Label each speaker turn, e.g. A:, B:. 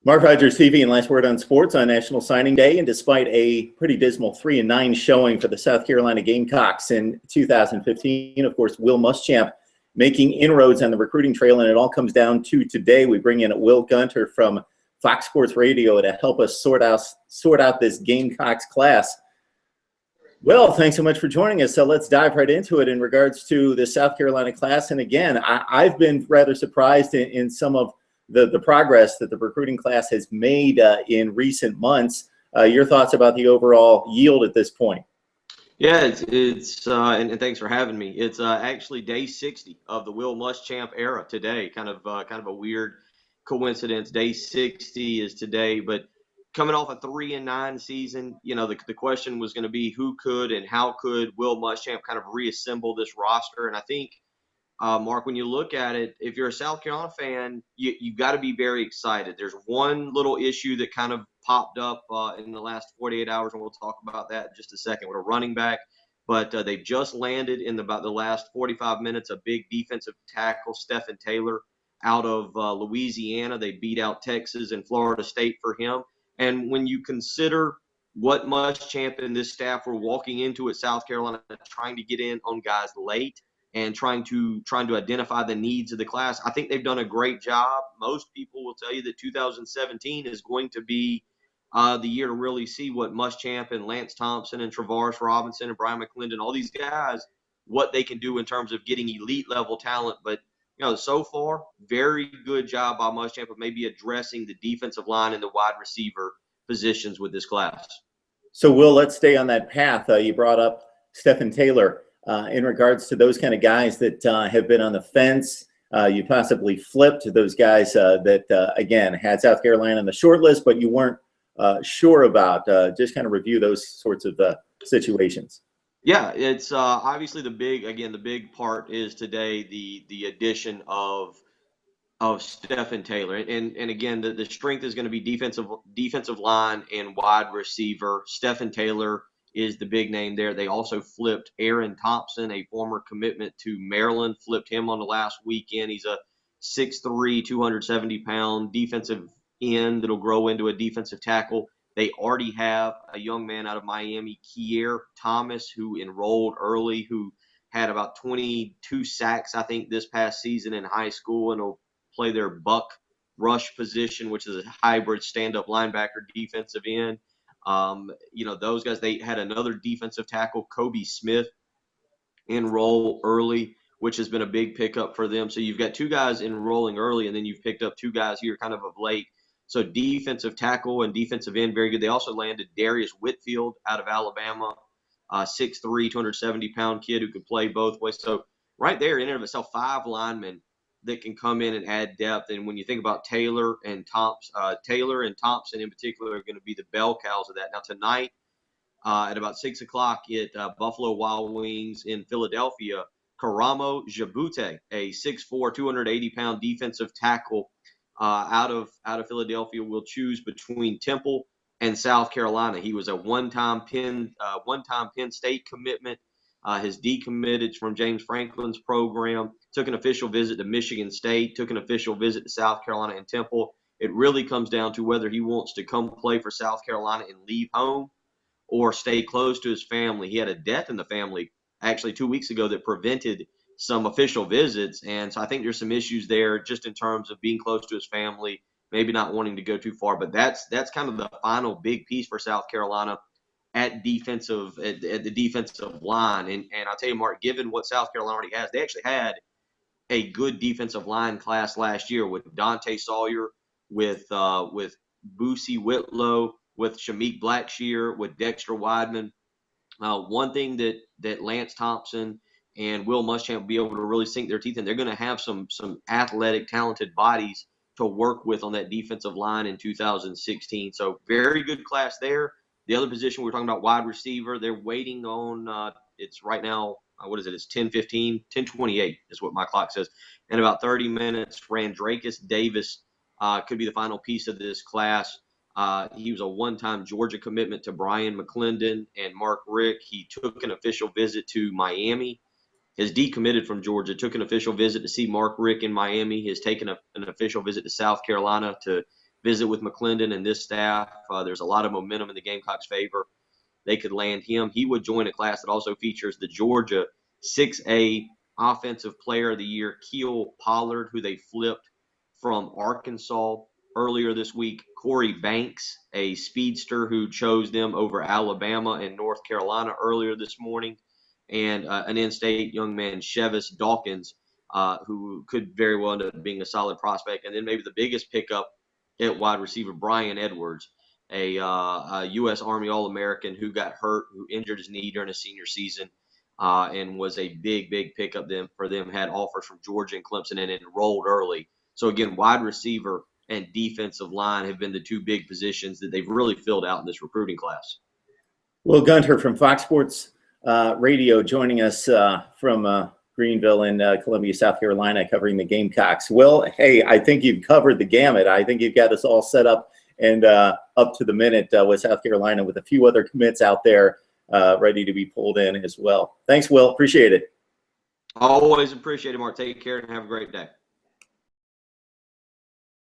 A: Mark Rogers TV and Last Word on Sports on National Signing Day. And despite a pretty dismal 3-9 showing for the South Carolina Gamecocks in 2015, of course, Will Muschamp making inroads on the recruiting trail. And it all comes down to today. We bring in Will Gunter from Fox Sports Radio to help us sort out this Gamecocks class. Well, thanks so much for joining us. So let's dive right into it in regards to the South Carolina class. And again, I've been rather surprised in some of the progress that the recruiting class has made in recent months. Your thoughts about the overall yield at this point?
B: Yeah, and thanks for having me. It's actually day 60 of the Will Muschamp era today. Kind of a weird coincidence. Day 60 is today, but coming off a 3-9 season, you know, the question was going to be who could and how could Will Muschamp kind of reassemble this roster. And I think, Mark, when you look at it, if you're a South Carolina fan, you've got to be very excited. There's one little issue that kind of popped up in the last 48 hours, and we'll talk about that in just a second with a running back. But they've just landed in about the last 45 minutes a big defensive tackle, Stephon Taylor, out of Louisiana. They beat out Texas and Florida State for him. And when you consider what Muschamp and this staff were walking into at South Carolina, trying to get in on guys late and trying to identify the needs of the class, I think they've done a great job. Most people will tell you that 2017 is going to be the year to really see what Muschamp and Lance Thompson and Travaris Robinson and Brian McClendon, all these guys, what they can do in terms of getting elite level talent. But you know, so far, very good job by Muschamp of maybe addressing the defensive line and the wide receiver positions with this class.
A: So, Will, let's stay on that path. You brought up Stephon Taylor in regards to those kind of guys that have been on the fence. You possibly flipped those guys that, again, had South Carolina on the short list, but you weren't sure about. Just kind of review those sorts of situations.
B: Yeah, it's obviously the big part is today the addition of Stephon Taylor, and again the strength is going to be defensive line and wide receiver. Stephon Taylor is the big name there. They also flipped Aaron Thompson, a former commitment to Maryland, flipped him on the last weekend. He's a 6'3", 270-pound defensive end that'll grow into a defensive tackle. They already have a young man out of Miami, Keir Thomas, who enrolled early, who had about 22 sacks, I think, this past season in high school, and will play their buck rush position, which is a hybrid stand-up linebacker defensive end. You know, those guys, they had another defensive tackle, Kobe Smith, enroll early, which has been a big pickup for them. So you've got two guys enrolling early, and then you've picked up two guys here kind of late. So defensive tackle and defensive end, very good. They also landed Darius Whitfield out of Alabama, 6'3", 270-pound kid who could play both ways. So right there, in and of itself, 5 linemen that can come in and add depth. And when you think about Taylor and Thompson in particular are going to be the bell cows of that. Now tonight at about 6 o'clock at Buffalo Wild Wings in Philadelphia, Karamo Djibouti, a 6'4", 280-pound defensive tackle out of Philadelphia, will choose between Temple and South Carolina. He was a one-time Penn State commitment. Has decommitted from James Franklin's program, took an official visit to Michigan State, took an official visit to South Carolina and Temple. It really comes down to whether he wants to come play for South Carolina and leave home or stay close to his family. He had a death in the family actually 2 weeks ago that prevented some official visits. And so I think there's some issues there just in terms of being close to his family, maybe not wanting to go too far. But that's kind of the final big piece for South Carolina at the defensive line. And I'll tell you, Mark, given what South Carolina already has, they actually had a good defensive line class last year with Dante Sawyer, with Boosie Whitlow, with Shameik Blackshear, with Dexter Wideman. One thing that Lance Thompson and Will Muschamp will be able to really sink their teeth in, they're going to have some athletic, talented bodies to work with on that defensive line in 2016. So very good class there. The other position we're talking about, wide receiver, they're waiting on it's right now, what is it? It's 10:15, 10:28 is what my clock says. In about 30 minutes, Randrakis Davis could be the final piece of this class. He was a one-time Georgia commitment to Brian McClendon and Mark Rick. He took an official visit to Miami. Has decommitted from Georgia, took an official visit to see Mark Rick in Miami, has taken an official visit to South Carolina to visit with McClendon and this staff. There's a lot of momentum in the Gamecocks' favor. They could land him. He would join a class that also features the Georgia 6A Offensive Player of the Year, Keir Pollard, who they flipped from Arkansas earlier this week. Corey Banks, a speedster who chose them over Alabama and North Carolina earlier this morning. And an in-state young man, Chevis Dawkins, who could very well end up being a solid prospect. And then maybe the biggest pickup at wide receiver, Brian Edwards, a U.S. Army All-American who got hurt, who injured his knee during his senior season, and was a big pickup for them, had offers from Georgia and Clemson and enrolled early. So, again, wide receiver and defensive line have been the two big positions that they've really filled out in this recruiting class.
A: Will Gunter from Fox Sports Radio joining us from Greenville in Columbia, South Carolina, covering the Gamecocks. Will, hey, I think you've covered the gamut. I think you've got us all set up and up to the minute with South Carolina, with a few other commits out there ready to be pulled in as well. Thanks, Will. Appreciate it.
B: Always appreciate it, Mark. Take care and have a great day.